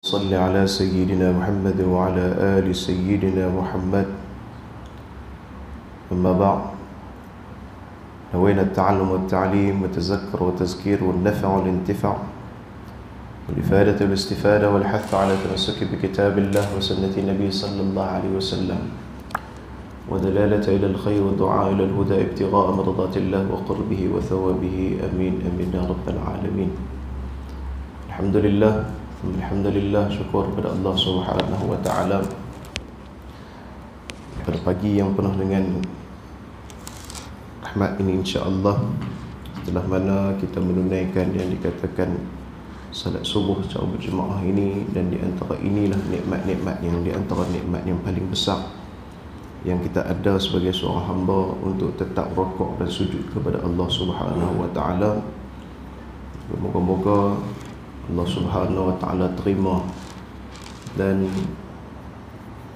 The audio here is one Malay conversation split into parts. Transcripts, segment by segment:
صل على سيدنا محمد وعلى آل سيدنا محمد. أما بعد، نوينا التعلم والتعليم والتذكر والتذكير والنفع والانتفاع والإفادة والاستفادة والحث على التمسك بكتاب الله وسنة النبي صلى الله عليه وسلم ودلالة إلى الخير والدعاء إلى الهدى ابتغاء مرضات الله وقربه وثوابه. آمين آمين يا رب العالمين. Alhamdulillah, syukur kepada Allah Subhanahu wa taala pada pagi yang penuh dengan rahmat ini, insya-Allah, setelah mana kita menunaikan yang dikatakan salat subuh secara berjemaah ini, dan di antara inilah nikmat-nikmat yang paling besar yang kita ada sebagai seorang hamba untuk tetap rukuk dan sujud kepada Allah Subhanahu wa taala. Moga-moga Allah Subhanahu wa taala terima dan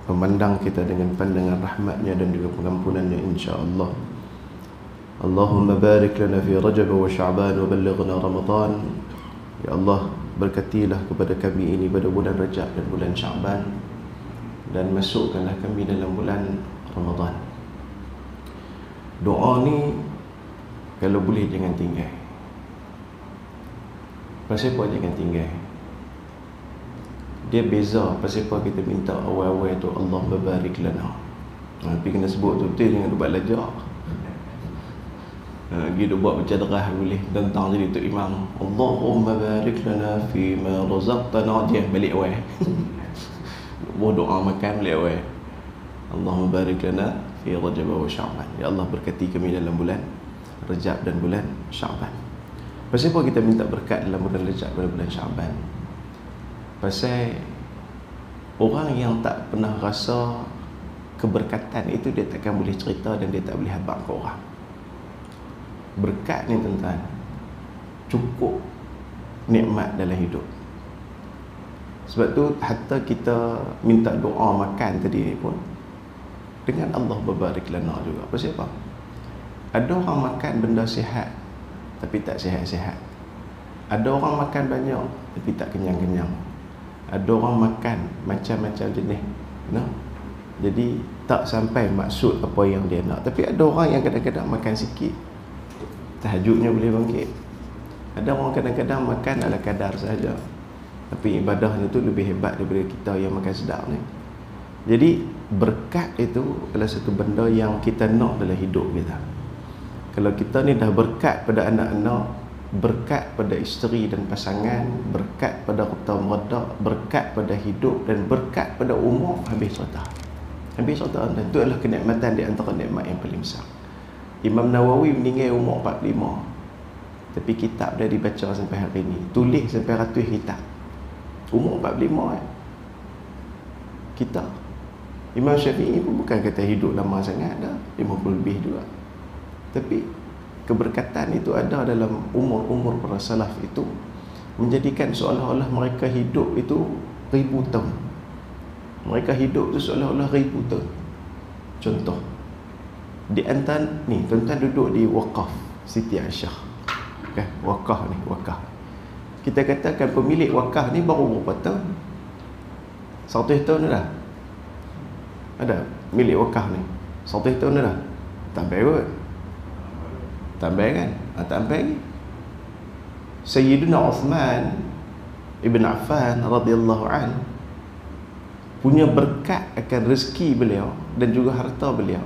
memandang kita dengan pandangan rahmatnya dan juga pengampunannya, insya-Allah. Allahumma barik lana fi Rajab wa Sya'ban wa ballighna Ramadan. Ya Allah, berkatilah kepada kami ini pada bulan Rajab dan bulan Sya'ban, dan masukkanlah kami dalam bulan Ramadan. Doa ni kalau boleh jangan tinggal. Pasal apa jangan tinggal? Dia beza pasal apa kita minta awal-awal tu Allah barik lana. Tapi kena sebut tu betul, jangan buat lajak. Gitu buat macam derah boleh tentang jadi tu imam. Allahumma barik lana fi ma razaqtana, dia balik awal. Doa makan balik awal. Allahumma barik lana fi Rajab wa Sya'ban. Ya Allah, berkati kami dalam bulan Rajab dan bulan Sya'ban. Pasal apa kita minta berkat dalam bulan Rajab dan bulan Sya'ban? Pasal orang yang tak pernah rasa keberkatan itu, dia takkan boleh cerita dan dia tak boleh habaq ke orang. Berkat ni tuan-tuan cukup nikmat dalam hidup. Sebab tu hatta kita minta doa makan tadi ni pun dengan Allah berbarik lana juga. Pasal apa? Ada orang makan benda sihat tapi tak sihat-sihat. Ada orang makan banyak tapi tak kenyang-kenyang. Ada orang makan macam-macam jenis, jadi tak sampai maksud apa yang dia nak. Tapi ada orang yang kadang-kadang makan sikit, tahajudnya boleh bangkit. Ada orang kadang-kadang makan ala kadar saja, tapi ibadahnya tu lebih hebat daripada kita yang makan sedap ni. Jadi berkat itu adalah satu benda yang kita nak dalam hidup kita. Kalau kita ni dah berkat pada anak-anak, berkat pada isteri dan pasangan, berkat pada harta merda, berkat pada hidup dan berkat pada umur, habis cerita. Habis cerita. Dan itu adalah kenikmatan di antara nikmat yang paling besar. Imam Nawawi meninggal umur 45, tapi kitab dia dibaca sampai hari ini, tulis sampai ratus kitab. Umur 45 kitab. Imam Syafi'i pun bukan kata hidup lama sangat dah, 50 lebih juga. Tapi keberkatan itu ada dalam umur-umur para salaf itu, menjadikan seolah-olah mereka hidup itu 1000 tahun. Mereka hidup itu seolah-olah 1000 tahun. Contoh, di antara ni tuan-tuan duduk di wakaf Siti Aisyah, okay? Wakaf ni, wakaf. Kita katakan pemilik wakaf ni baru berapa tahun? 100 tahun dah. Ada milik wakaf ni 100 tahun dah. Tambah kot. Tambah kan? Tambah lagi. Sayyidina Uthman Ibn Affan radhiyallahu an punya berkat akan rezeki beliau dan juga harta beliau.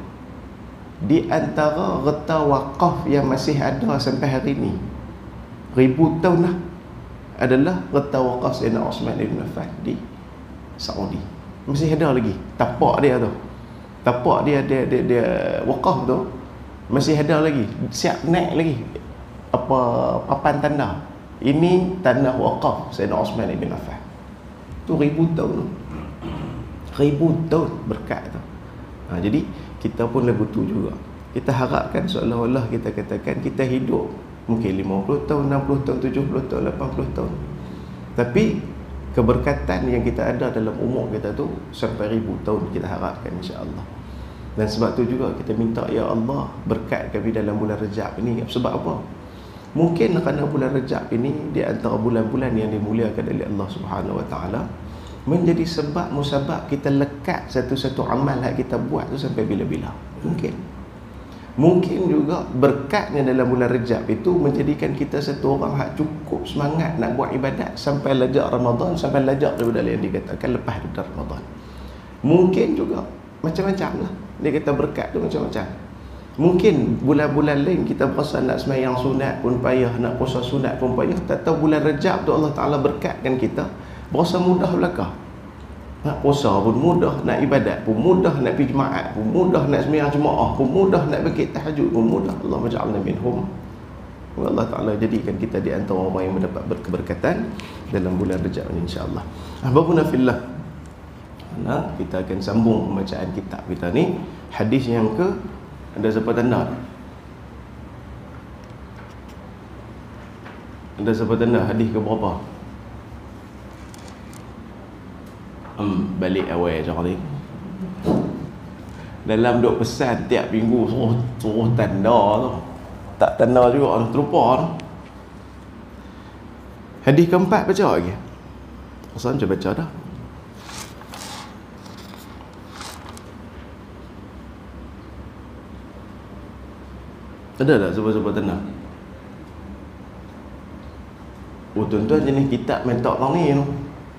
Di antara harta wakaf yang masih ada sampai hari ini, 1000 tahun dah, adalah harta wakaf Sayyidina Uthman Ibn Affan di Saudi. Masih ada lagi tapak dia tu. Tapak dia wakaf tu masih ada lagi, siap naik lagi apa papan tanda. Ini tanah wakaf Sayyidina Uthman Ibn Affan. Tu 1000 tahun. 1000 tahun berkat tu. Jadi kita pun lagu tu juga. Kita harapkan seolah-olah kita katakan kita hidup mungkin 50 tahun, 60 tahun, 70 tahun, 80 tahun. Tapi keberkatan yang kita ada dalam umur kita tu sampai 1000 tahun kita harapkan, insya-Allah. Dan sebab tu juga kita minta, ya Allah, berkat kami dalam bulan Rajab ini. Sebab apa? Mungkin kerana bulan Rajab ini di antara bulan-bulan yang dimuliakan oleh Allah Subhanahu wa taala, menjadi sebab musabab kita lekat satu-satu amal yang kita buat tu sampai bila-bila. Mungkin juga berkatnya dalam bulan Rejab itu menjadikan kita satu orang yang cukup semangat nak buat ibadat sampai lajak Ramadan, sampai lajak daripada yang dikatakan lepas daripada Ramadan. Mungkin juga macam-macam lah. Dia kata berkat tu macam-macam. Mungkin bulan-bulan lain kita berasa nak sembahyang sunat pun payah, nak puasa sunat pun payah. Tak tahu bulan Rejab tu Allah Ta'ala berkatkan kita, berasa mudah belakang. Nak puasa pun mudah, nak ibadat pun mudah, nak pergi jemaat pun mudah, nak sembahyang jemaah pun mudah, nak bangkit tahajud pun mudah. Allah maj'alna minhum. Allah Ta'ala jadikan kita di antara orang yang mendapat keberkatan dalam bulan Rejab ini, insya-Allah. Ahbabuna fillah. Nah, kita akan sambung pembacaan kitab kita ni. Hadis yang ke, ada siapa tanda? Ada siapa tanda hadis ke berapa? Balik awal macam ni. Dalam duk pesan tiap minggu suruh tanda tu. Tak tanda juga terlupa tu. Hadis keempat baca lagi. Asal macam baca dah. Ada tak sebab-sebab tanda? Oh, tuan-tuan jenis kitab main tak tahu ni tu.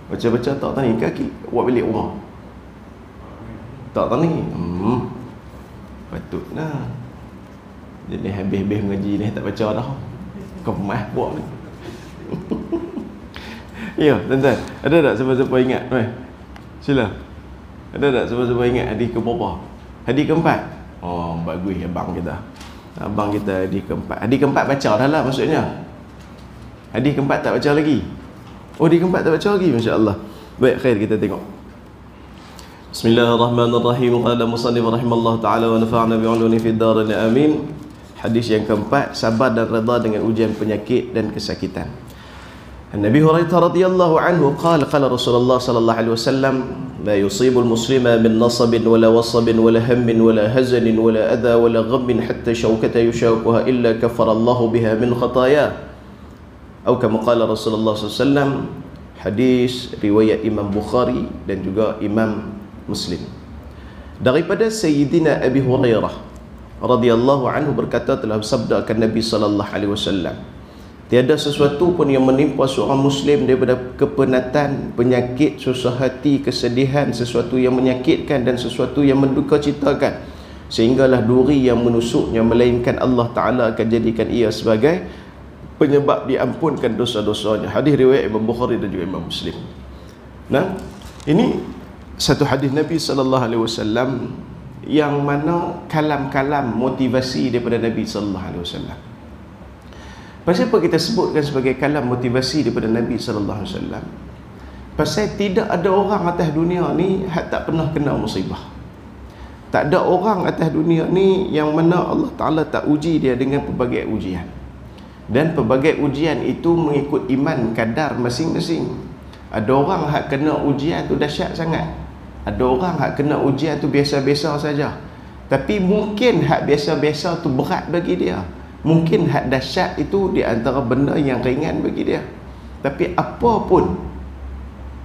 Baca-baca tak tahu ni kaki buat balik rumah. Tak tahu ni. Patutlah. Jadi habis-habis mengaji ni tak baca dah. Kemas buat ni. Ya, tuan-tuan. Ada tak siapa-siapa ingat? Sila. Ada tak siapa-siapa ingat hadis ke berapa? Hadis keempat. Oh, bagus abang kita. Abang kita hadis keempat. Hadis keempat baca dah lah maksudnya. Hadis keempat tak baca lagi. Oh, hadis keempat tak baca lagi, masya-Allah. Baik, khair, kita tengok. Bismillahirrahmanirrahim. Qala musannif rahimallahu taala wa nafa'ana bi'ulumi fid darin amin. Hadis yang keempat, sabar dan redha dengan ujian penyakit dan kesakitan. Nabi Hurairah radhiyallahu anhu qala Rasulullah sallallahu alaihi wasallam la yusibul muslima min nasabin wala wasabin wala hammin wala hazanin wala adha wala ghammin hatta shawkata yushaquha illa kaffara Allahu biha min khataaya. Atau kama qala Rasulullah sallallahu alaihi wasallam. Hadis riwayat Imam Bukhari dan juga Imam Muslim. Daripada Sayyidina Abi Hurairah radhiyallahu anhu berkata, telah bersabdakan Nabi sallallahu alaihi wasallam, tiada sesuatu pun yang menimpa seorang Muslim daripada kepenatan, penyakit, susah hati, kesedihan, sesuatu yang menyakitkan dan sesuatu yang mendukacitakan, sehinggalah duri yang menusuknya, melainkan Allah Ta'ala akan jadikan ia sebagai penyebab diampunkan dosa-dosanya. Hadis riwayat Imam Bukhari dan juga Imam Muslim. Nah, ini satu hadis Nabi sallallahu alaihi wasallam yang mana kalam-kalam motivasi daripada Nabi sallallahu alaihi wasallam. Pasal apa kita sebutkan sebagai kalam motivasi daripada Nabi sallallahu alaihi wasallam? Pasal tidak ada orang atas dunia ni yang tak pernah kena musibah. Tak ada orang atas dunia ni yang mana Allah Ta'ala tak uji dia dengan pelbagai ujian. Dan pelbagai ujian itu mengikut iman kadar masing-masing. Ada orang yang kena ujian tu dahsyat sangat. Ada orang yang kena ujian tu biasa-biasa saja. Tapi mungkin hak biasa-biasa tu berat bagi dia. Mungkin hak dahsyat itu di antara benda yang ringan bagi dia. Tapi apa pun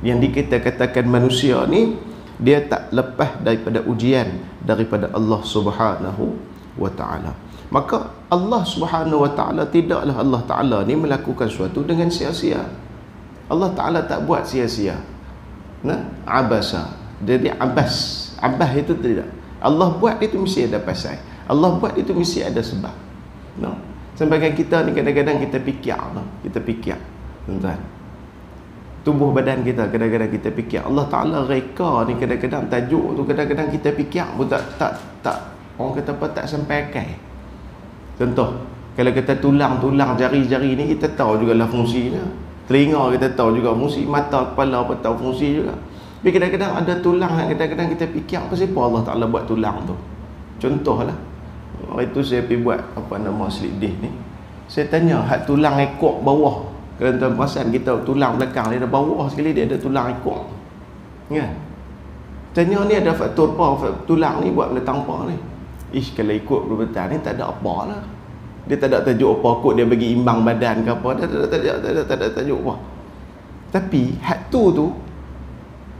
yang kita katakan manusia ni, dia tak lepas daripada ujian daripada Allah Subhanahu wa Ta'ala. Maka Allah Subhanahu wa Ta'ala, tidaklah Allah Ta'ala ni melakukan sesuatu dengan sia-sia. Allah Ta'ala tak buat sia-sia. Abasa. Jadi abas itu tidak. Allah buat itu mesti ada pasal. Allah buat itu mesti ada sebab. Sebagai kita ni kadang-kadang kita fikir, tuan-tuan. Tubuh badan kita kadang-kadang kita fikir. Allah Ta'ala reka ni kadang-kadang tajuk tu kadang-kadang kita fikir pun tak orang kata apa, tak sampai akal. Contoh, kalau kita tulang jari-jari ni kita tahu jugalah fungsinya. Telinga kita tahu juga fungsi, mata, kepala apa tahu fungsi juga. Tapi kadang-kadang ada tulang yang kadang-kadang kita fikir apa sebab Allah Ta'ala buat tulang tu. Contohlah, hari tu saya pergi buat apa nama slip disc ni. Saya tanya, hak tulang ekor bawah, kalau tuan perasan kita tulang belakang dia ada bawah sekali, dia ada tulang ekor. Kan? Tanya ni ada faktor apa tulang ni buat letak apa ni? Kalau ikut betul-betul ni tak ada apa lah. Dia tak ada tajuk apa kot dia bagi imbang badan ke apa. Tak ada tajuk apa. Tapi hak tu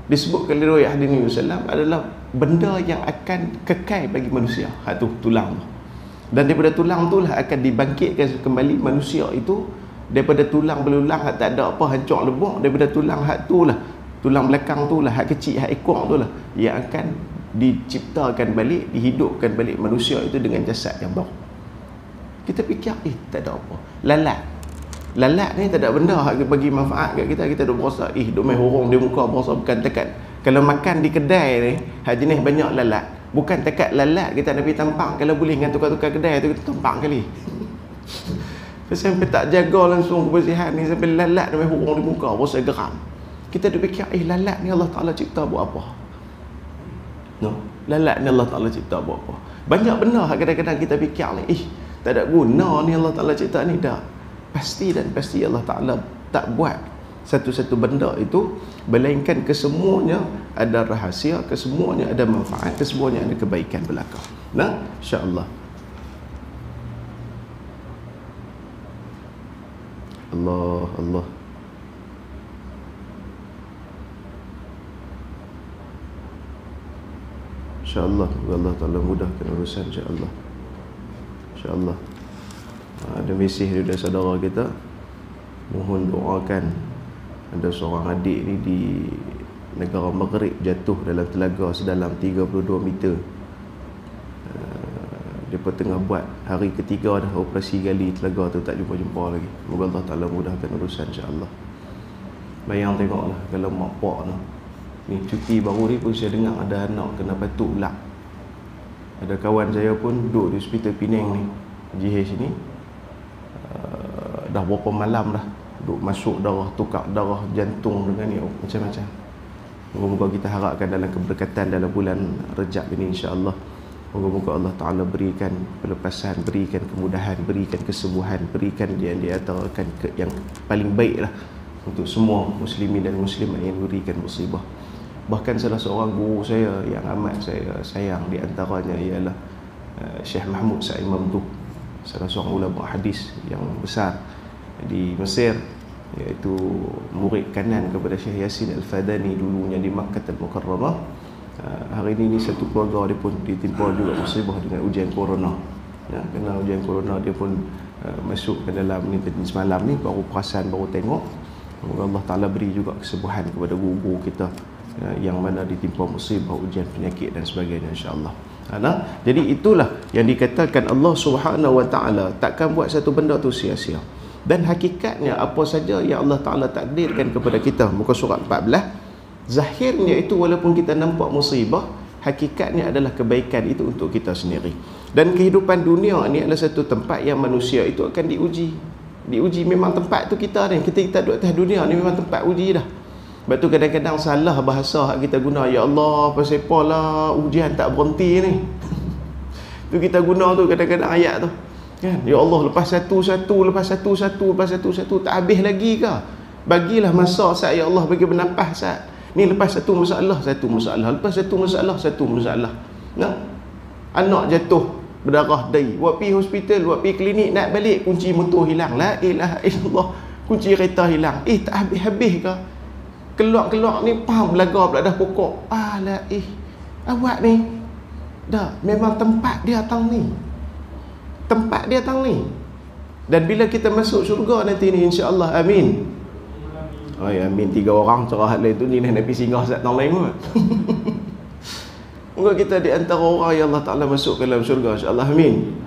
disebutkan oleh riwayat hadis Nabi sallallahu adalah benda yang akan kekal bagi manusia. Hak tu tulang tu. Dan daripada tulang tu lah akan dibangkitkan kembali manusia itu. Daripada tulang belulang hak tak ada apa, hancur lebur, daripada tulang hak tu lah, tulang belakang tu lah, hak kecil, hak ekor tu lah yang akan diciptakan balik, dihidupkan balik manusia itu dengan jasad yang baru. Kita fikir tak ada apa. Lalat ni tak ada benda hak bagi manfaat kat kita. Kita duk berasa duk main hurung di muka, berasa bukan tekat. Kalau makan di kedai ni hak jenis banyak lalat, bukan tekat lalat kita nak pergi tampang. Kalau boleh dengan tukar-tukar kedai tu kita tampang kali. Sampai tak jaga langsung kebersihan ni, sampai lalat dia main hurung di muka, berasa geram. Kita duk fikir lalat ni Allah Ta'ala cipta buat apa? No, lalat ni Allah Ta'ala cipta buat apa? Banyak benda kadang-kadang kita fikir ni tak ada guna ni Allah Ta'ala cipta ni. Dah pasti dan pasti Allah Ta'ala tak buat satu-satu benda itu, melainkan kesemuanya ada rahsia, kesemuanya ada manfaat, kesemuanya ada kebaikan belaka. Nah, insya-Allah. Allah insya-Allah Allah Ta'ala mudahkan urusan insya-Allah. InsyaAllah. Ada mesej dari saudara kita, mohon doakan ada seorang adik ni di negara Maghrib jatuh dalam telaga sedalam 32 meter. Dia tengah buat hari ketiga dah operasi gali telaga tu, tak jumpa lagi. Moga Allah Ta'ala mudahkan urusan insya-Allah. Bayang tengoklah kalau mak pak ni cuti baru ni pun saya dengar ada anak kena batuk ular. Ada kawan saya pun duduk di hospital Penang ni, GH ni, dah berapa malam dah duduk masuk darah, tukar darah jantung dengan ni, macam-macam. Moga-moga kita harapkan dalam keberkatan dalam bulan Rejab ini insya-Allah. Moga-moga Allah Ta'ala berikan pelepasan, berikan kemudahan, berikan kesembuhan, berikan yang diantarakan yang paling baik lah untuk semua muslimin dan muslimat yang diberikan musibah. Bahkan salah seorang guru saya yang amat saya sayang di antaranya ialah Syekh Mahmud Sa'id Mamduh, salah seorang ulama hadis yang besar di Mesir, iaitu murid kanan kepada Syekh Yasin Al-Fadani dulunya di Makkah Al-Mukarramah. Hari ini satu keluarga dia pun ditimpa juga musibah dengan ujian corona. Kena ujian corona, dia pun masuk ke dalam ni semalam ni, baru perasan, baru tengok. Semoga Allah Ta'ala beri juga kesembuhan kepada guru-guru kita yang mana ditimpa musibah, ujian penyakit dan sebagainya insya-Allah. Jadi itulah yang dikatakan Allah Subhanahu Wa Ta'ala takkan buat satu benda tu sia-sia. Dan hakikatnya apa saja yang Allah Ta'ala takdirkan kepada kita, muka surat 14, zahirnya itu walaupun kita nampak musibah, hakikatnya adalah kebaikan itu untuk kita sendiri. Dan kehidupan dunia ni adalah satu tempat yang manusia itu akan diuji memang tempat tu kita ni, kita duduk atas dunia ni memang tempat uji dah. Sebab tu kadang-kadang salah bahasa kita guna, ya Allah pasal apalah ujian tak berhenti ni. Tu kita guna tu kadang-kadang ayat tu kan, ya Allah lepas satu tak habis lagi ke? Bagilah masa saat, ya Allah bagi bernafas saat ni, lepas satu masalah, lepas satu masalah. Nah, anak jatuh berdarah dai, buat pergi hospital, buat pergi klinik, nak balik kunci motor hilang, la ilaha illallah, kunci kereta hilang, tak habis-habis ke? Keluar ni pam belaga pula dah pokok. Awak ni dah memang tempat dia tang ni. Dan bila kita masuk syurga nanti ni insya-Allah, amin. Amin 3 orang cerah lain tu ni nak pergi singgah sat tang lain pun. Moga kita di antara orang yang Allah Ta'ala masuk ke dalam syurga insya-Allah, amin.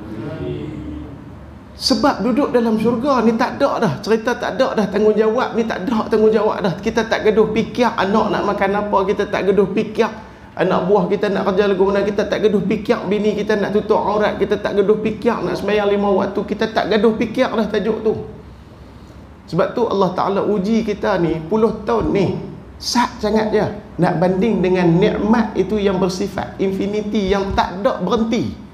Sebab duduk dalam syurga ni tak ada dah cerita, tak ada dah tanggungjawab ni, tak ada tanggungjawab dah. Kita tak gaduh fikir anak nak makan apa, kita tak gaduh fikir anak buah kita nak kerja lagu mana, kita tak gaduh fikir bini kita nak tutup aurat, kita tak gaduh fikir nak sembahyang 5 waktu, kita tak gaduh fikir dah tajuk tu. Sebab tu Allah Ta'ala uji kita ni puluh tahun ni, sat sangat je nak banding dengan nikmat itu yang bersifat infinity, yang tak ada berhenti.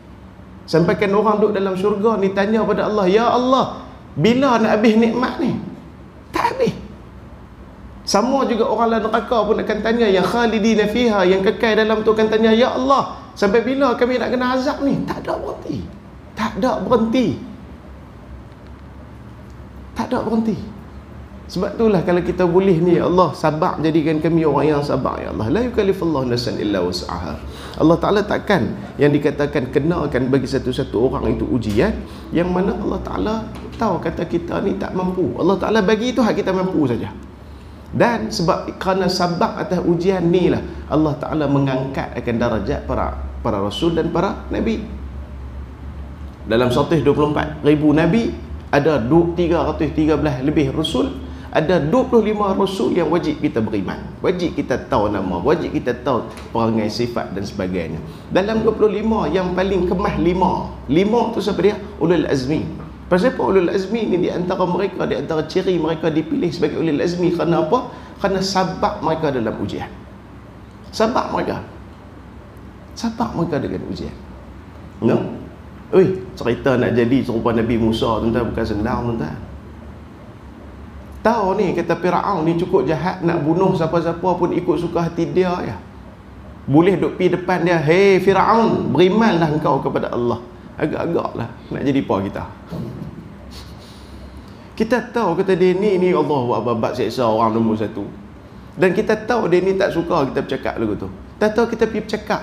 Sampaikan orang duduk dalam syurga ni tanya pada Allah, ya Allah bila nak habis nikmat ni? Tak habis. Sama juga orang dalam neraka pun akan tanya, yang khalidina fiha, yang kekal dalam tu akan tanya, ya Allah sampai bila kami nak kena azab ni? Tak ada berhenti. Sebab itulah kalau kita boleh ni, ya Allah, sabar jadikan kami orang yang sabar, ya Allah. La yukallifullahu nafsan illa wus'aha. Allah Ta'ala takkan yang dikatakan kenakan bagi satu-satu orang itu ujian yang mana Allah Ta'ala tahu kata kita ni tak mampu. Allah Ta'ala bagi itu hak kita mampu saja. Dan sebab kerana sabar atas ujian ni lah Allah Ta'ala mengangkat akan darajat para rasul dan para nabi. Dalam 124,000 nabi ada 313 lebih rasul. Ada 25 rasul yang wajib kita beriman, wajib kita tahu nama, wajib kita tahu perangai, sifat dan sebagainya. Dalam 25 yang paling kemah 5 tu siapa dia? Ulul azmi. Pasal apa ulul azmi ni di antara mereka, di antara ciri mereka dipilih sebagai ulul azmi kerana apa? Kerana sabar mereka dalam ujian. Sabar mereka dengan ujian. No? Cerita nak jadi serupa Nabi Musa tuan-tuan bukan senang tuan-tuan. Tahu ni kata Firaun ni cukup jahat, nak bunuh siapa-siapa pun ikut suka hati dia ya. Boleh duk pi depan dia, "Hei Firaun, berimanlah engkau kepada Allah." Agak-agaklah nak jadi apa kita. Kita tahu kata dia ni Allahu Akbar, bab seksa orang nombor satu. Dan kita tahu dia ni tak suka kita bercakap lagu tu. Tak tahu kita pergi bercakap.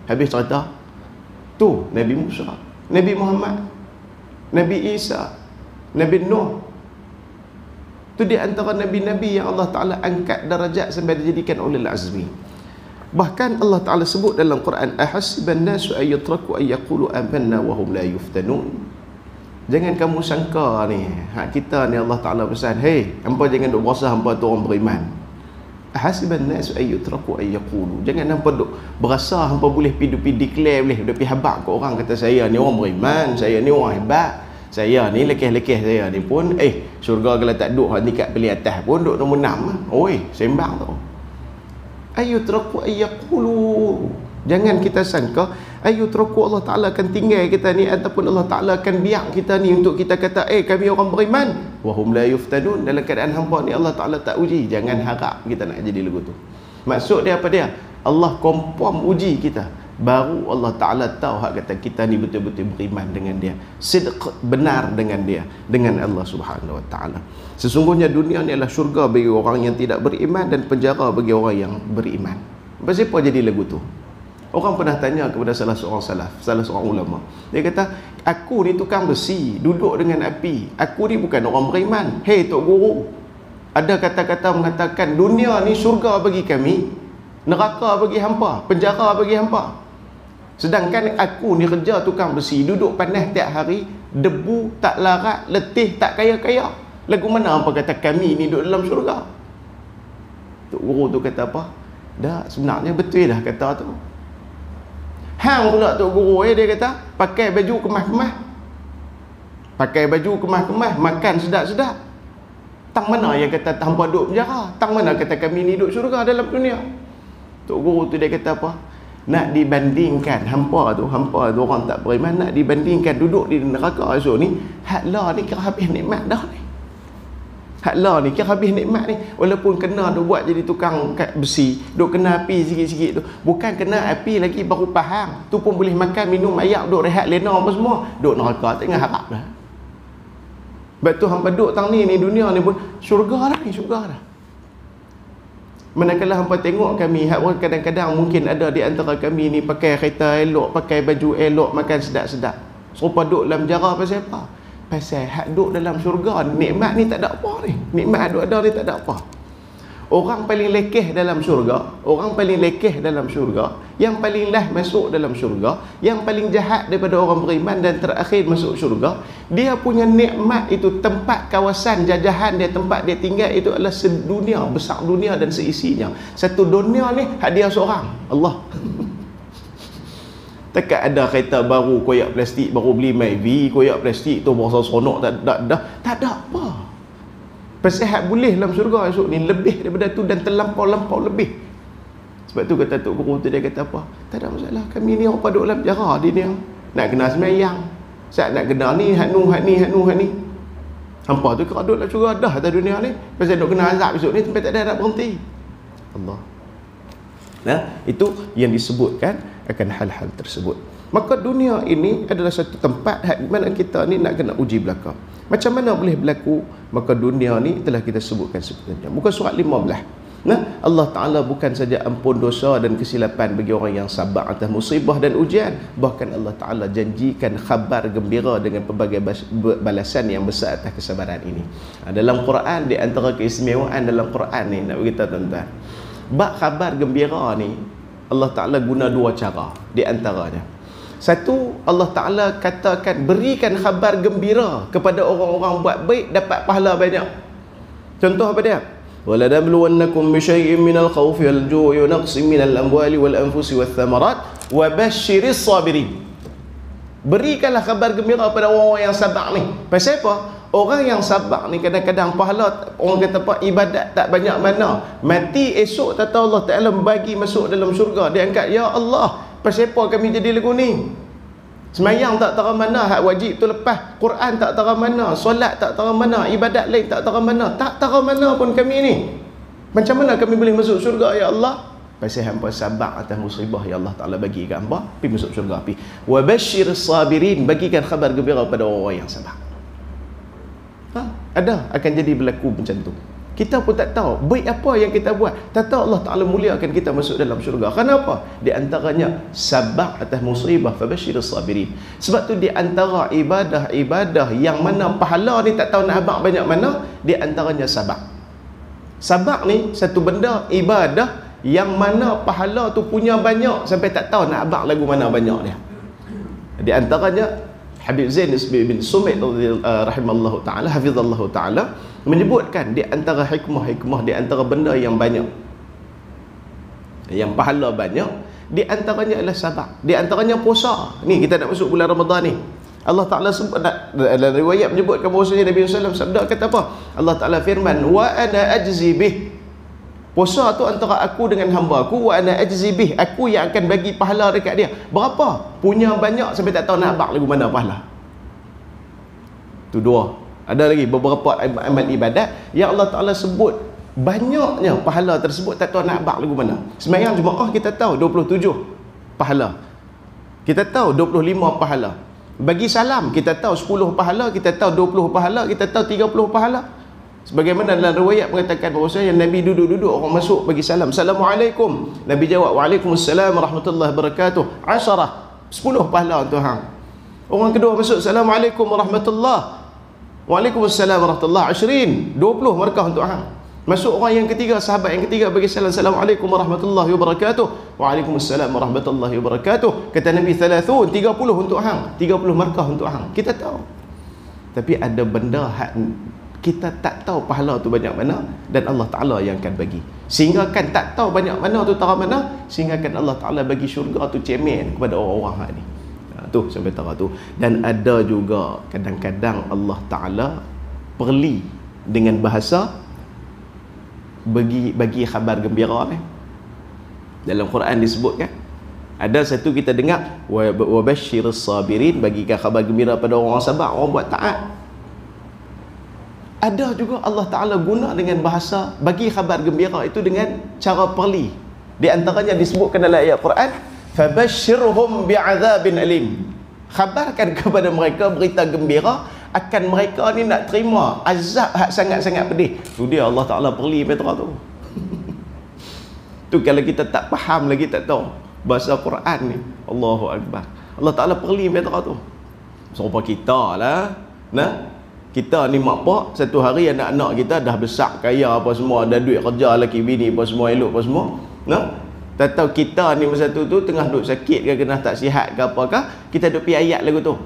Habis cerita. Tu Nabi Musa, Nabi Muhammad, Nabi Isa, Nabi Nuh. Tu di antara nabi-nabi yang Allah Ta'ala angkat darajat sampai dijadikan ulul azmi. Bahkan Allah Ta'ala sebut dalam Quran, ahasiban nasu ayyutraku ayyaqulu amanna wa hum la yuftanun. Jangan kamu sangka ni, hak kita ni Allah Ta'ala pesan, "Hei, hampa jangan duk berasa hampa tu orang beriman." Ahasiban nasu ayyutraku ayyaqulu. Jangan hampa duk berasa hampa boleh pi declare, boleh pi habaq ke orang kata saya ni orang beriman, saya ni orang hebat. Saya ni lekeh-lekeh saya ni pun syurga kalau tak duduk ni kat paling atas pun duduk nombor 6. Sembang tu. Ayyutraku ayyaqulu. Jangan kita sangka ayyutraku Allah Ta'ala akan tinggal kita ni ataupun Allah Ta'ala akan biar kita ni untuk kita kata kami orang beriman wa hum la yuftanun. Dalam keadaan hampa ni Allah Ta'ala tak uji. Jangan harap kita nak jadi lagu tu. Maksud dia apa dia? Allah confirm uji kita, baru Allah Ta'ala tahu hak kata kita ni betul-betul beriman dengan dia, sidq, benar dengan dia, dengan Allah Subhanahu Wa Ta'ala. Sesungguhnya dunia ni adalah syurga bagi orang yang tidak beriman dan penjara bagi orang yang beriman. Pasal apa jadi lagu tu? Orang pernah tanya kepada salah seorang ulama. Dia kata, aku ni tukang besi, duduk dengan api, aku ni bukan orang beriman. Hei Tok Guru, ada kata-kata mengatakan dunia ni syurga bagi kami, neraka bagi hampa, penjara bagi hampa. Sedangkan aku ni kerja tukang besi, duduk panas tiap hari, debu tak larat, letih tak kaya-kaya. Lagu mana hampa kata kami ni duduk dalam syurga? Tok Guru tu kata apa? Dah, sebenarnya betul dah kata tu. Hang pula Tok Guru dia kata pakai baju kemas-kemas, makan sedap-sedap. Tang mana yang kata hampa duduk penjara? Tang mana kata kami ni duduk syurga dalam dunia? Tok Guru tu dia kata apa? Nak dibandingkan hampa tu orang tak beriman, nak dibandingkan duduk di neraka esok ni, haklah ni kira habis nikmat dah ni. Haklah ni kira habis nikmat ni. Walaupun kena duk buat jadi tukang besi, duk kena api sikit-sikit tu, bukan kena api lagi baru faham. Tu pun boleh makan, minum, ayak, duk rehat lena apa semua. Duk neraka tengah harap dah. Sebab tu hampa duk tang ni dunia ni pun syurga dah. Manakala hampa tengok kami, kadang-kadang mungkin ada di antara kami ni pakai kereta elok, pakai baju elok, makan sedap-sedap, serupa duk dalam penjara. Pasal apa? Pasal hak duk dalam syurga, nikmat ni tak ada apa ni. Nikmat duk ada ni tak ada apa. Orang paling lekeh dalam syurga, yang paling last masuk dalam syurga, yang paling jahat daripada orang beriman dan terakhir masuk syurga, dia punya nikmat itu, tempat kawasan jajahan dia, tempat dia tinggal itu adalah sedunia, besar dunia dan seisinya. Satu dunia ni hak dia seorang, Allah. Takkan ada kereta baru koyak plastik, baru beli Myvi koyak plastik tu berasa seronok, tak ada apa. Pasal hak boleh dalam syurga esok ni lebih daripada tu dan terlampau-lampau lebih. Sebab tu kata Tok Guru tu, dia kata apa? Tak ada masalah, kami ni orang paduk dalam penjara dia ni. Nak kena sembahyang, saat nak kena ni, hak ni. Hampa tu kira duduk dalam syurga dah atas dunia ni. Pasal duk kena azab esok ni sampai tak ada nak berhenti. Allah. Nah, itu yang disebutkan akan hal-hal tersebut. Maka dunia ini adalah satu tempat di mana kita ni nak kena uji belaka. Macam mana boleh berlaku? Maka dunia ni telah kita sebutkan sebenarnya. Muka surat 15. Nah, Allah Ta'ala bukan saja ampun dosa dan kesilapan bagi orang yang sabar atas musibah dan ujian, bahkan Allah Ta'ala janjikan khabar gembira dengan pelbagai balasan yang besar atas kesabaran ini. Dalam Quran, di antara keistimewaan dalam Quran ni, nak beritahu tuan-tuan, bab khabar gembira ni Allah Ta'ala guna dua cara di antaranya. Satu, Allah Ta'ala katakan berikan khabar gembira kepada orang-orang buat baik, dapat pahala banyak. Contoh apa dia? وَلَنَبْلُوَنَّكُمْ بِشَيْءٍ مِنَ الْخَوْفِ وَالْجُوعِ وَنَقْصٍ مِنَ الْأَمْوَالِ وَالْأَنْفُسِ وَالثَّمَرَاتِ وَبَشِّرِ الصَّابِرِينَ. Berikanlah khabar gembira pada orang-orang yang sabar ni. Pasal apa? Orang yang sabar ni kadang-kadang pahala, orang kata apa, ibadat tak banyak mana, mati esok tak tahu Allah Ta'ala bagi masuk dalam syurga. Dia angkat, ya Allah, pasal apa kami jadi lagu ni? Semayang tak tahu mana, hak wajib tu lepas, Quran tak tahu mana, solat tak tahu mana, ibadat lain tak tahu mana, tak tahu mana pun kami ni. Macam mana kami boleh masuk syurga, ya Allah? Pasal hampa sabar atas musibah ya Allah Ta'ala bagi kat hampa, pergi masuk syurga. Wa basyir sabirin, bagikan khabar gembira pada orang yang sabar. Ada akan jadi berlaku macam tu. Kita pun tak tahu baik apa yang kita buat, tak tahu Allah Ta'ala muliakan kita masuk dalam syurga. Kenapa? Di antaranya sabar atas musibah, fabashirus sabirin. Sebab tu di antara ibadah-ibadah yang mana pahala ni tak tahu nak habaq banyak mana, di antaranya sabar. Sabar ni satu benda ibadah yang mana pahala tu punya banyak sampai tak tahu nak habaq lagu mana banyak dia. Di antaranya Habib Zain bin Sumit rahimallahu ta'ala, hafizallahu ta'ala, menyebutkan di antara hikmah-hikmah, di antara benda yang banyak, yang pahala banyak, di antaranya adalah sabar. Di antaranya puasa. Ni kita nak masuk bulan Ramadan ni. Allah Ta'ala sebut, dalam riwayat menyebutkan bahawasanya Nabi SAW sabda kata apa? Allah Ta'ala firman, wa ana ajzi bih. Puasa tu antara aku dengan hamba aku, wa ana ajzi bih, aku yang akan bagi pahala dekat dia. Berapa? Punya banyak sampai tak tahu nak habaq lagu mana pahala. Tu dua. Ada lagi beberapa amal ibadat yang Allah Ta'ala sebut banyaknya pahala tersebut, tak tahu nak habaq lagu mana. Sembahyang Jumaat kita tahu 27 pahala, kita tahu 25 pahala. Bagi salam kita tahu 10 pahala, kita tahu 20 pahala, kita tahu 30 pahala. Sebagaimana dalam riwayat mengatakan bahawasanya Nabi duduk-duduk, orang masuk bagi salam, Assalamualaikum, Nabi jawab, Waalaikumsalam warahmatullahi wabarakatuh, 10 pahala untuk hang. Orang kedua masuk, Assalamualaikum warahmatullahi, Waalaikumsalam warahmatullahi, 20 markah untuk hang. Masuk orang yang ketiga, sahabat yang ketiga bagi salam, Assalamualaikum warahmatullahi wabarakatuh, Waalaikumsalam warahmatullahi wabarakatuh. Kata Nabi 30 untuk hang, 30 markah untuk hang. Kita tahu. Tapi ada benda hak kita tak tahu pahala tu banyak mana, dan Allah Ta'ala yang akan bagi. Sehingga kan tak tahu banyak mana tu tara mana, sehingga kan Allah Ta'ala bagi syurga tu cemen kepada orang-orang hak ni. Tu sampai tara tu. Dan ada juga kadang-kadang Allah Ta'ala perli dengan bahasa bagi khabar gembira ni. Dalam Quran disebutkan, ada satu kita dengar, wa basyirus sabirin, bagikan khabar gembira pada orang sabar, orang buat taat. Ada juga Allah Ta'ala guna dengan bahasa bagi khabar gembira itu dengan cara perli. Di antaranya disebutkan dalam ayat Quran, fabashshirhum bi'adzabin alim. Khabarkan kepada mereka berita gembira akan mereka ni nak terima azab hak sangat-sangat pedih. Tu dia Allah Ta'ala perli petra tu. Tu kalau kita tak faham lagi, tak tahu bahasa Quran ni, Allahu Akbar, Allah Ta'ala perli petra tu. Serupa kita lah, nah, kita ni mak pak, satu hari anak-anak kita dah besar, kaya apa semua, ada duit kerja, laki bini apa semua, elok apa semua, nah, tak tahu kita ni masa tu tengah duk sakit ke, kena tak sihat ke apakah, kita duk pi ayat lagu tu.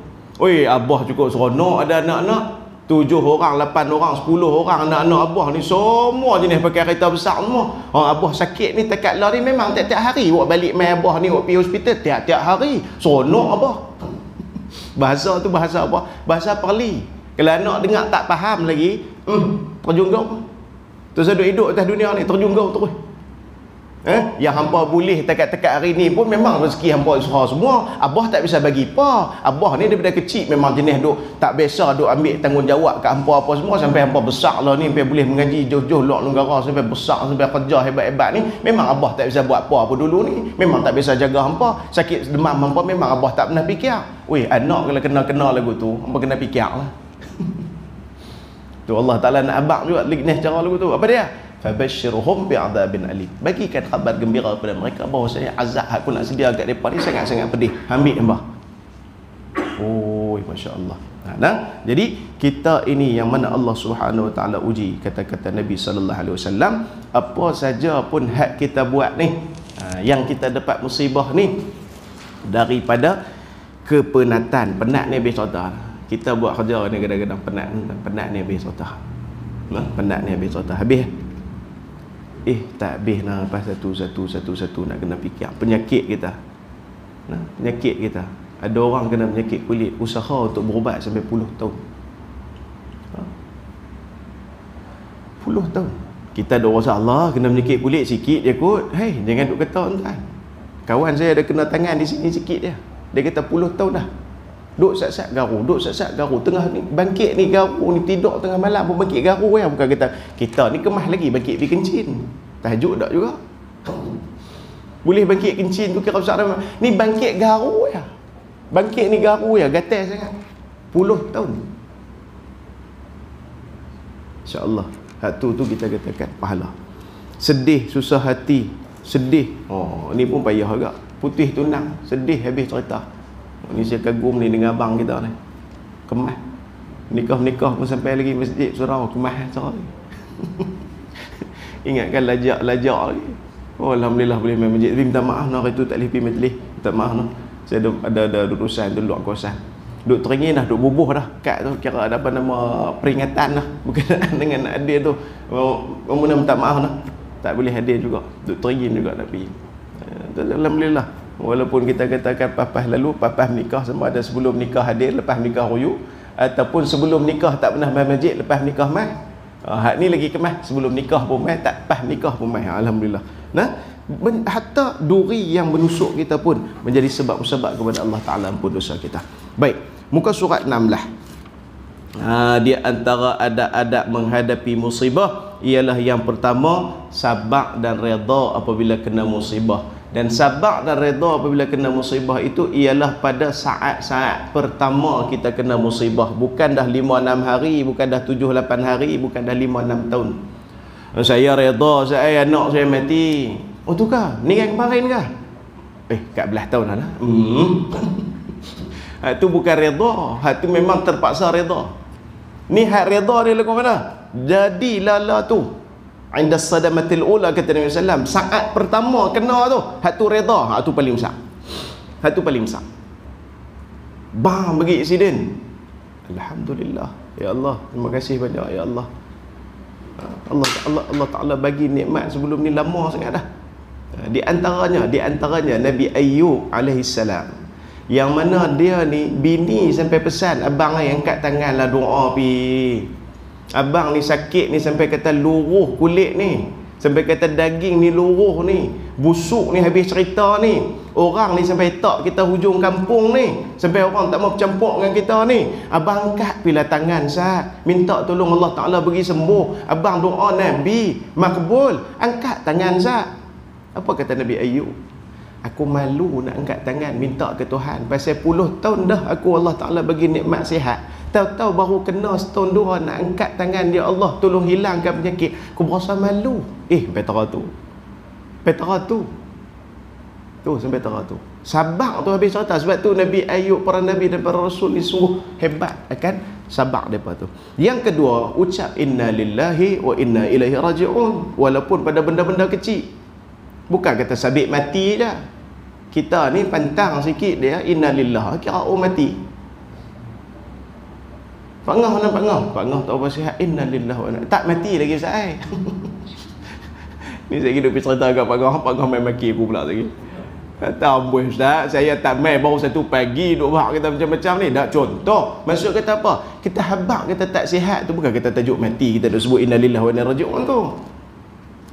Oi, abah cukup seronok ada anak-anak 7 orang, 8 orang, 10 orang anak-anak abah ni semua jenis pakai kereta besar semua. Abah sakit ni tekat lah ni memang tiap-tiap hari buat balik mai abah ni buat pergi hospital tiap-tiap hari. Seronok abah. Bahasa tu bahasa apa? Bahasa perli. Kalau anak dengar tak faham lagi, terjun kau. Tu saya hidup atas dunia ni terjun kau terus. Yang hampa boleh tekat-tekat hari ni pun memang rezeki hampa usaha semua. Abah tak bisa bagi apa. Abah ni daripada kecil memang jenis duk tak biasa duk ambil tanggungjawab kat hampa apa semua, sampai hampa besar lah ni, sampai boleh mengaji jauh-jauh luar negara, sampai besar, sampai kerja hebat-hebat ni. Memang abah tak bisa buat apa dulu ni. Memang tak bisa jaga hampa. Sakit demam hampa memang abah tak pernah fikir. Weh, anak kalau kena lagu tu, hampa kena fikir lah. Tu Allah Ta'ala nak abang juga lignah cara lagu tu. Apa dia? Fabashshirhum bi'adzabin alim. Bagikan khabar gembira kepada mereka bahawasanya azab aku nak sedia kat depa ni sangat-sangat pedih. Ambil hamba. Oh, masya-Allah. Nah, jadi kita ini yang mana Allah Subhanahu Wa Taala uji, kata-kata Nabi sallallahu alaihi wasallam, apa saja pun hak kita buat ni, yang kita dapat musibah ni daripada kepenatan. Penat ni habis otak. Kita buat kerja ni kadang-kadang penat ni habis otak. Penat ni habis otak. Habis tak habis nak lepas satu nak kena fikir penyakit kita. Penyakit kita. Ada orang kena penyakit kulit, usaha untuk berubat sampai 10 tahun. 10 tahun. Kita ada rasa Allah kena penyakit kulit sikit je kot. Hei, jangan duk kata tuan. Kawan saya ada kena tangan di sini sikit dia. Dia kata 10 tahun dah. Duk sat-sat garu, tengah ni bangkit ni garu ni, tidur tengah malam pun bangkit garu ya. Bukan kita ni kemah lagi bangkit pergi kencing. Tahajud tak juga. Boleh bangkit kencing tu kira besar dah. Ni bangkit garu ya. Bangkit ni garu ya, gatal sangat. 10 tahun. Insya-Allah. Hak tu kita katakan pahala. Sedih, susah hati, sedih. Oh, ni pun payah agak. Putih tunang, sedih habis cerita. Ni saya kagum ni dengan abang kita ni. Kemas. Nikah pun sampai lagi masjid surau kemas cara ni. Ingatkan lajak lagi. Oh, alhamdulillah boleh main masjid. Tapi minta maaf nak hari tu tak boleh pergi majlis. Minta maaf nak. Saya ada urusan tu luar kawasan. Duk teringin dah, duk bubuh dah. Kad tu kira ada apa nama peringatan lah. Berkenaan dengan hadir tu. Mula minta maaf lah. Tak boleh hadir juga. Duk teringin juga nak pergi. Alhamdulillah. Walaupun kita katakan papah lalu, papah nikah sama ada sebelum nikah hadir, lepas nikah ruyuk, ataupun sebelum nikah tak pernah main masjid, lepas nikah mai. Hak ni lagi kemas, sebelum nikah pun mai, tak pas nikah pun mai. Alhamdulillah. Nah, hatta duri yang menusuk kita pun menjadi sebab-sebab kepada Allah Taala ampun dosa kita. Baik, muka surat 16. Di antara adab-adab menghadapi musibah ialah yang pertama, sabar dan redha apabila kena musibah. Dan sabar dan redha apabila kena musibah itu ialah pada saat-saat pertama kita kena musibah. Bukan dah 5-6 hari, bukan dah 7-8 hari, bukan dah 5-6 tahun. Saya redha, saya anak saya mati. Oh tu kah? Ni yang kemarin kah? 14 tahun dah. Itu bukan redha, itu memang terpaksa redha. Ni hak redha dia lagu mana? Jadi lala tu inda sadamatil ula, kata Nabi SAW, saat pertama kena tu, hak tu redha, hak tu paling besar. Hak tu paling besar. Bang bagi insiden. Alhamdulillah. Ya Allah, terima kasih banyak ya Allah. Allah Taala bagi nikmat sebelum ni lama sangat dah. Di antaranya Nabi Ayyub alaihi salam, yang mana dia ni bini sampai pesan abang ai angkat tanganlah doa pi. Abang ni sakit ni sampai kata luruh kulit ni, sampai kata daging ni luruh ni, busuk ni habis cerita ni. Orang ni sampai tak kita hujung kampung ni, sampai orang tak mau bercampur dengan kita ni. Abang angkat pilah tangan sat, minta tolong Allah Taala bagi sembuh. Abang doa Nabi makbul, angkat tangan sat. Apa kata Nabi Ayyub? Aku malu nak angkat tangan minta ke Tuhan. Pasal 10 tahun dah aku Allah Ta'ala bagi nikmat sihat. Tahu-tahu baru kena setahun dua nak angkat tangan dia Allah tolong hilangkan penyakit. Aku berasa malu. Petara tu. Tu sampai petara tu. Sabar tu habis cerita. Sebab tu Nabi Ayyub, para Nabi dan para Rasul ni sungguh hebat akan sabar mereka tu. Yang kedua, ucap inna lillahi wa inna ilaihi raji'un. Walaupun pada benda-benda kecil. Bukan kata sabit mati dah. Kita ni pantang sikit dia, innalillah, kira mati. Pangah tak apa sihat, innalillah wa inna. Tak mati lagi saya. Ni saya hidup cerita agak pangah main maki aku pula lagi. Kata amboi Ustaz, saya tak main baru satu pagi duk bahak kita macam-macam ni. Dak contoh. Maksud kata apa? Kita habaq kita tak sihat tu bukan kita tajuk mati, kita duk sebut innalillah wa inna raji'un tu.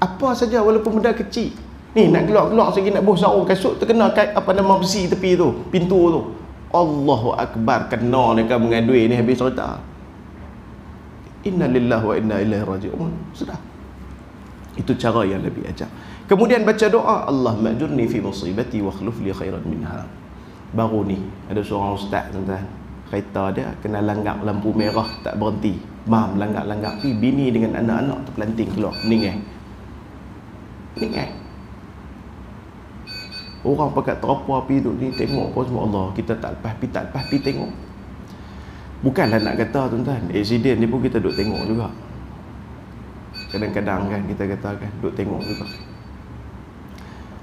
Apa saja walaupun benda kecil. Ni nak keluar segi nak buh sarung kasut terkena apa nama besi tepi tu, pintu tu. Allahu akbar, kena dekat mengadui ni habis cerita. Inna lillahi wa inna ilaihi raji'un. Sudah. Itu cara yang lebih ajar. Kemudian baca doa, Allah ma'jurni fi musibati wa akhlif li khairan minha. Baru ni ada seorang ustaz tuan-tuan, kereta dia kena langgak lampu merah tak berhenti. Mam langgak-langgak pi, bini dengan anak-anak terpelanting keluar, meninggal. Orang pakat terapa pi tu ni tengok apa semua, Allah, kita tak lepas pi tengok. Bukanlah nak kata tuan-tuan, accident ni pun kita duk tengok juga. Kadang-kadang kan kita katakan duk tengok juga.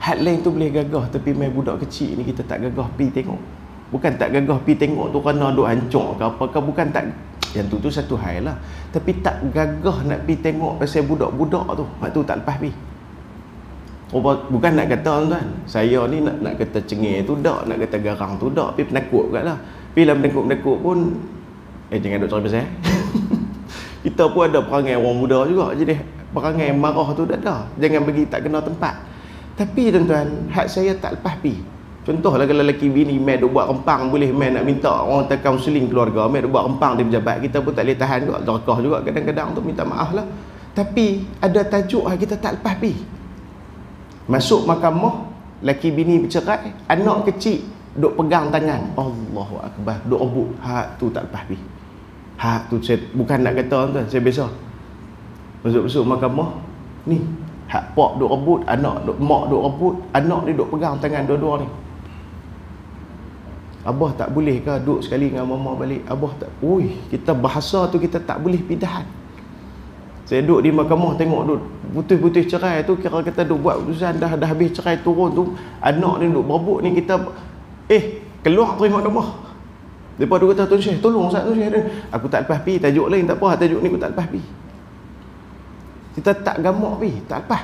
Had lain tu boleh gagah, tapi main budak kecil ni kita tak gagah pi tengok. Bukan tak gagah pi tengok tu kerana duk hancur ke apa ke, bukan tak. Yang tu satu hal lah. Tapi tak gagah nak pi tengok pasal budak-budak tu, mak tu tak lepas pi. Bukan nak kata tuan, saya ni nak kata cengih tu dak, nak kata garang tu dak, tapi penakut kat lah. Pi lah penakut pun jangan duk cari pasal. Kita pun ada perangai orang muda juga, jadi perangai marah tu dah ada. Jangan bagi tak kena tempat. Tapi tuan-tuan, hak saya tak lepas pi. Contohlah kalau lelaki bini mai duk buat rempang, boleh mai nak minta orang tak kaunseling keluarga, mai duk buat rempang di pejabat, kita pun tak boleh tahan juga, derkah juga kadang-kadang tu, minta maaf lah. Tapi ada tajuk kita tak lepas pi. Masuk mahkamah, lelaki bini bercerai, anak kecil duk pegang tangan, Allahu akbar, duk rebut, hak tu tak lepas pi. Hak tu saya bukan nak kata tuan, saya biasa masuk mahkamah ni, hak pak duk rebut, mak duk rebut, anak ni duk pegang tangan dua-dua ni. Abah tak boleh ke duduk sekali dengan mama balik? Abah tak. Kita bahasa tu kita tak boleh pindahan. Saya duduk di mahkamah tengok duduk putih-putih cerai tu, kira kita duduk buat keputusan dah habis cerai turun tu, anak ni duduk berebut ni, kita keluar dari mahkamah. Lepas tu kata, Tuan Syekh tolong Ustaz, aku tak lepas pi, tajuk lain tak apa, tajuk ni aku tak lepas pi. Kita tak gamak pi, tak lepas.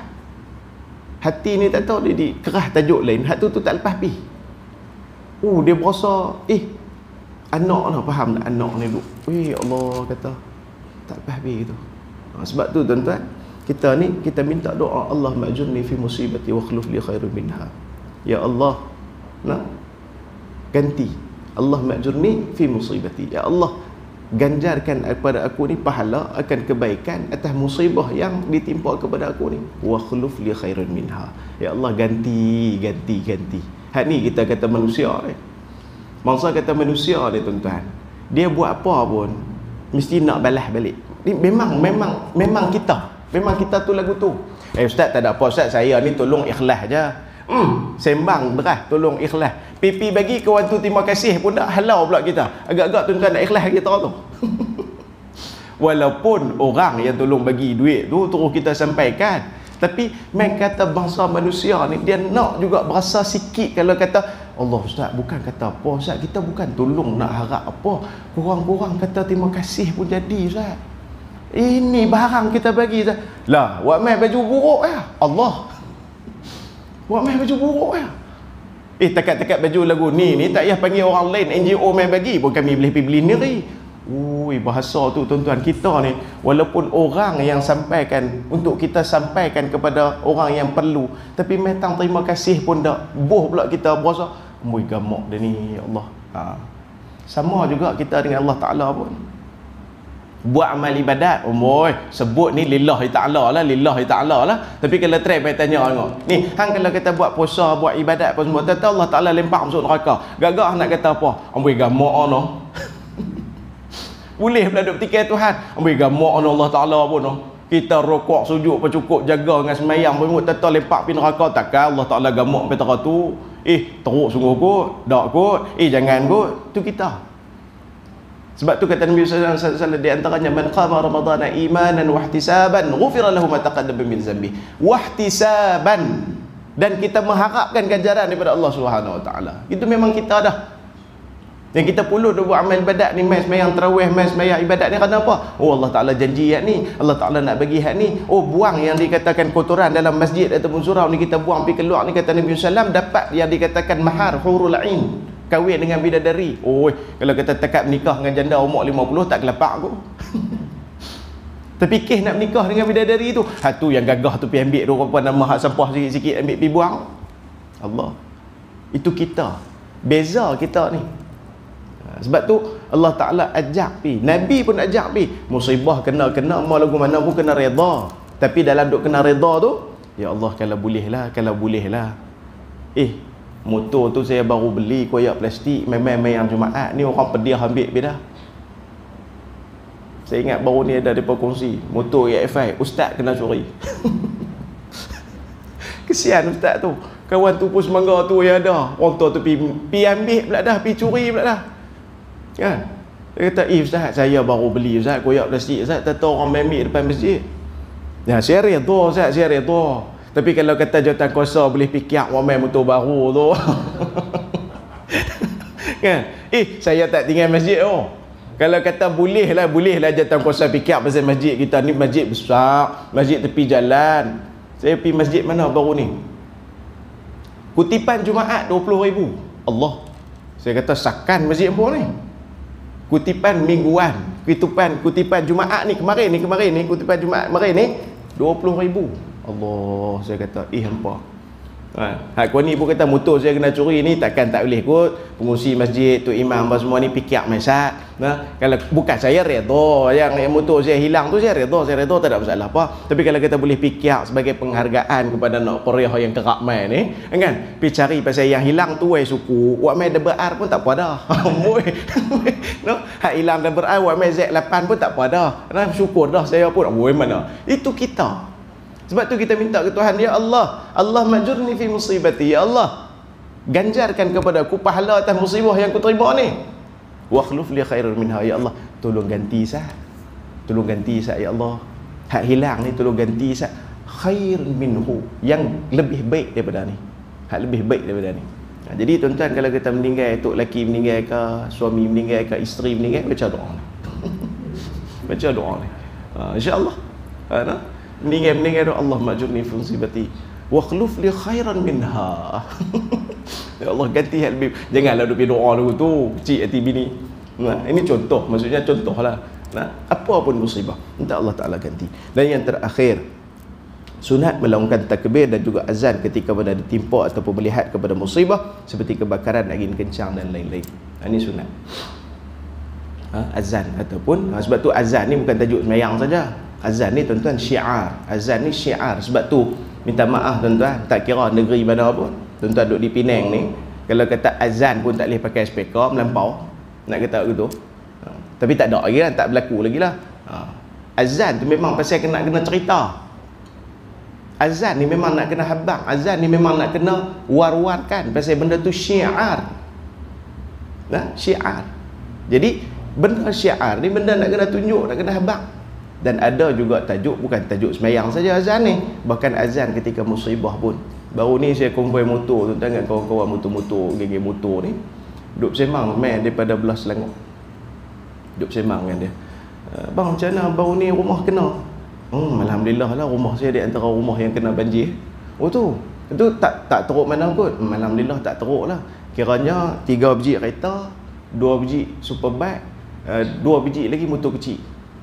Hati ni tak tahu dia dikerah tajuk lain, hak tu tak lepas pi. Dia berasa anak lah, faham tak anak ni duk. Allah kata tak lepas pi gitu. Sebab tu tuan-tuan, kita minta doa, Allah ma'jurni fi musibati wa akhlif li khairan minha. Ya Allah, ganti. Allah ma'jurni fi musibati. Ya Allah, ganjarkan kepada aku ni pahala akan kebaikan atas musibah yang ditimpa kepada aku ni. Wa akhlif li khairan minha. Ya Allah, ganti. Hak ni kita kata manusia ni. Mangsa kata manusia ni tuan-tuan, dia buat apa pun mesti nak balas balik. Ni memang kita tu lagu tu. Ustaz tak ada apa Ustaz, saya ni tolong ikhlas je. Sembang beras tolong ikhlas. Pipi bagi kawan tu terima kasih pun tak halau pula kita. Agak-agak tuan-tuan nak ikhlas kita tu. Walaupun orang yang tolong bagi duit tu terus kita sampaikan, tapi main kata bangsa manusia ni dia nak juga berasa sikit kalau kata Allah Ustaz, bukan kata apa Ustaz, kita bukan tolong nak harap apa, kurang-kurang kata terima kasih pun jadi Ustaz. Ini barang kita bagi Ustaz. Lah, buat main baju buruk ya Allah, buat main baju buruk ya. Takat-takat baju lagu ni tak payah panggil orang lain, NGO main bagi pun kami boleh pergi beli sendiri. Bahasa tu tuan-tuan, kita ni walaupun orang yang sampaikan untuk kita sampaikan kepada orang yang perlu, tapi metang terima kasih pun tak, boh pula kita berasa gamak dia ni ya Allah. Sama juga kita dengan Allah Ta'ala pun. Buat amal ibadat, sebut ni lillahi ta'ala lah. Tapi kalau try mai tanya tengok, ni hang kalau kita buat puasa, buat ibadat apa semua, tahu Allah Ta'ala lempak masuk neraka, gagah nak kata apa, gamak no. Boleh pula duk petikai Tuhan, gamak Allah Ta'ala pun kita rokok sujud cukup jaga dengan semayang pun tetap lempak pergi neraka, takkan Allah Ta'ala gamak petara tu. Teruk sungguh kot, dak kot, jangan kot. Tu kita. Sebab tu kata Nabi sallallahu alaihi wasallam di antaranya, man qama ramadhana imanan wa ihtisaban ghufira lahu ma taqaddama min dhanbi. Wa ihtisaban, dan kita mengharapkan ganjaran daripada Allah Subhanahu wa taala. Itu memang kita dah. Yang kita puluh buat amal ibadat ni, mai sembahyang tarawih, mai sembahyang ibadat ni kerana apa? Allah Ta'ala janji hak ni, Allah Ta'ala nak bagi hak ni. Buang yang dikatakan kotoran dalam masjid ataupun surau ni, kita buang pergi keluar ni, kata Nabi SAW, dapat yang dikatakan mahar hurul ain, kahwin dengan bidadari. Kalau kita tekad menikah dengan janda umur 50 tak kelapak aku. Tapi kes nak menikah dengan bidadari tu, tu yang gagah tu pergi ambil tu apa nama hak sampah sikit-sikit ambil pergi buang. Allah. Itu kita. Beza kita ni. Sebab tu Allah Ta'ala ajak pi. Nabi pun ajak pi. Musibah kena mau lagu mana pun kena redha. Tapi dalam duk kena redha tu, ya Allah kalau boleh lah. Motor tu saya baru beli koyak plastik, memang yang Jumaat ni orang pediah ambil dah. Saya ingat baru ni ada depa kongsi, motor EFI, ustaz kena curi. Kesian ustaz tu. Kawan tu pun semangga tu yang ada. Orang tu pi ambil pula dah, pi curi pula dah. Kan? Dia kata, ustaz, saya baru beli ustaz koyak plastik ustaz, tahu orang ambil depan masjid. Ya, saya redha ustaz, saya redha. Tapi kalau kata jawatan kuasa boleh fikir orang main motor baru tu. Kan? Saya tak tinggal masjid tu. Kalau kata bolehlah jawatan kuasa fikir pasal masjid kita ni, masjid besar, masjid tepi jalan. Saya pergi masjid mana baru ni? Kutipan Jumaat 20,000. Allah. Saya kata sakan masjid apa ni? Kutipan mingguan, kutipan Jumaat ni kemarin ni kutipan Jumaat kemarin ni 20,000. Allah, saya kata hampa. Hak kau ni pun kata motor saya kena curi ni, takkan tak boleh kot. Pengurusi masjid tu, imam apa semua ni fikir masak. Kalau bukan saya redha yang motor saya hilang tu, saya redha tak ada masalah apa. Tapi kalau kita boleh fikir sebagai penghargaan kepada nak Korea yang kerap main ni, kan? Pi cari pasal yang hilang tu suku. Wak main double R pun tak apa dah. Hak hilang double R, wak main Z8 pun tak apa dah. Syukur dah saya pun. Mana? Itu kita. Sebab tu kita minta ke Tuhan, ya Allah, Allah majurni fi musibati, ya Allah, ganjarkan kepada aku pahala atas musibah yang aku terima ni. Wa akhluf li khairan minha, ya Allah, tolong ganti sah. Ya Allah. Hak hilang ni tolong ganti sah khair minhu, yang lebih baik daripada ni. Lebih baik daripada ni. Jadi tuan-tuan, kalau kita meninggal, tok lelaki meninggal ke, suami meninggal ke, isteri meninggal, baca doa ni. Baca doa ni. Insya-Allah. Meninggal doa, Allah majurni fi musibati wa akhluf li khairan minha. Ya Allah, ganti hal lebih. Janganlah duk doa dulu tu kecil hati bini. Ini contoh, maksudnya contohlah. Apa pun musibah, minta Allah Taala ganti. Dan yang terakhir, sunat melaungkan takbir dan juga azan ketika berada ditimpa ataupun melihat kepada musibah seperti kebakaran, angin kencang dan lain-lain. Ini sunat. Azan ataupun sebab tu azan ni bukan tajuk sembahyang saja. Azan ni tuan-tuan syiar. Azan ni syiar. Sebab tu minta maaf tuan-tuan, tak kira negeri mana pun. Tuan-tuan duduk di Penang ni, kalau kata azan pun tak boleh pakai speaker, melampau. Nak kata begitu. Tapi tak ada lagi lah, tak berlaku lagi lah. Azan tu memang pasal kena cerita. Azan ni memang nak kena habang. Azan ni memang nak kena war-warkan pasal benda tu syiar. Syiar. Jadi benda syiar ni benda nak kena tunjuk, nak kena habang. Dan ada juga tajuk, bukan tajuk sembahyang saja azan ni, bahkan azan ketika musibah pun. Baru ni saya konvoi motor tu, dengan kawan-kawan motor-motor, geng motor ni duk semang main daripada belah Selangor. Duk semang dengan dia, bang macam mana baru ni rumah kena? Alhamdulillah lah, rumah saya di antara rumah yang kena banjir. Itu tak teruk mana kot. Alhamdulillah tak teruk lah. Kiranya 3 biji kereta, 2 biji superbike, 2 biji lagi motor kecil.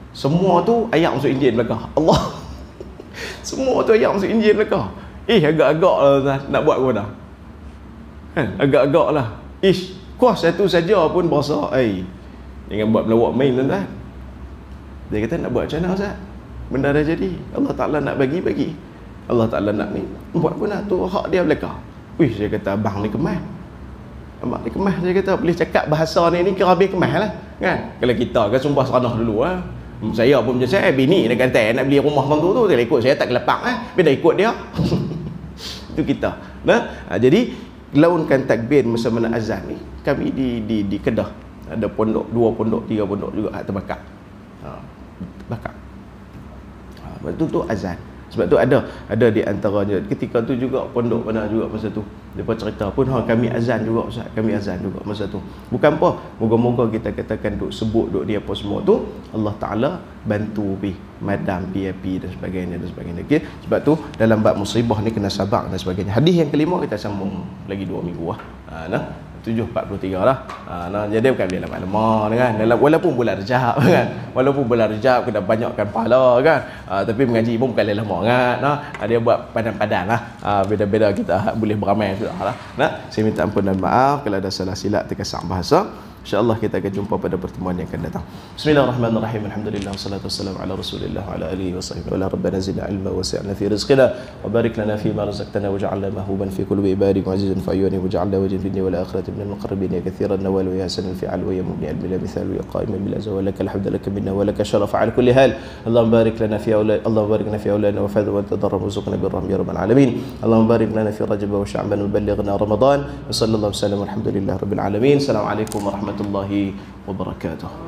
Semua tu ayak masuk enjin belakang. Allah. Semua tu ayak masuk enjin belakang. Agak-agak lah nak buat apa dah. Kan? Agak-agak lah. Kos satu saja pun berasa. Jangan buat melawak main tuan-tuan. Dia kata nak buat macam mana Ustaz? Benda dah jadi. Allah Ta'ala nak bagi. Allah Ta'ala nak ni. Buat pun nak tu hak dia belakang. Saya kata abang ni kemas. Abang ni kemas. Saya kata boleh cakap bahasa ni kira habis kemas lah. Kan? Kalau kita kan sumpah seranah dulu lah. Saya pun macam saya, bini dia kata nak beli rumah tentu tu, dia ikut saya tak kelepak tapi dah ikut dia. Itu kita. Jadi launkan takbir masa mana azan ni, kami di Kedah ada pondok, 2 pondok, 3 pondok juga hak terbakar. Bakar. Betul tu azan. Sebab tu ada di antaranya ketika tu juga pondok mana juga masa tu depa cerita pun kami azan juga Ustaz, kami azan juga masa tu. Bukan apa, moga-moga kita katakan duk sebut duk dia apa semua tu Allah Taala bantu madam api dan sebagainya. Okey, sebab tu dalam bab musibah ni kena sabar dan sebagainya. Hadis yang kelima kita sambung lagi 2 minggu 7.43 lah. Nah, jadi bukan bila lama-lama kan. Walaupun bulan Rejab kan. Walaupun bulan Rejab kena banyakkan pahala kan. Tapi mengaji pun bukan lama kan. Nah, dia buat padan-padan lah. Beda-beda kita boleh beramai sudah lah. Nah, saya minta ampun dan maaf kalau ada salah silap terkasar bahasa. InsyaAllah kita akan jumpa pada pertemuan yang akan datang. Bismillahirrahmanirrahim. Alhamdulillah wassalatu wassalamu ala Rasulillah wa ala alihi wa sahbihi wa la rabbana zidna ilma wa wasi'na fi rizqina wa barik lana fi ma razaqtana waj'alna mahbuban fi qulubi ibadik wa azizan fa ayyuni waj'alna wajhan fi dunya wal akhirati minal muqarrabin ya kathiran nawal wa ya hasanal fi'al wa ya mubni al bila mithal wa ya qa'iman bil azwa laka alhamdu laka minna wa laka syaraf ala kulli hal. Allahumma barik lana fi aulad Allahumma barik lana fi auladina wa fadha wa tadarram warzuqna birrahmi ya rabbal alamin. Allahumma barik lana fi rajab wa sya'ban wa ballighna ramadan. Wa sallallahu alaihi wa sallam alhamdulillah rabbil alamin. Assalamualaikum warahmatullahi wabarakatuh.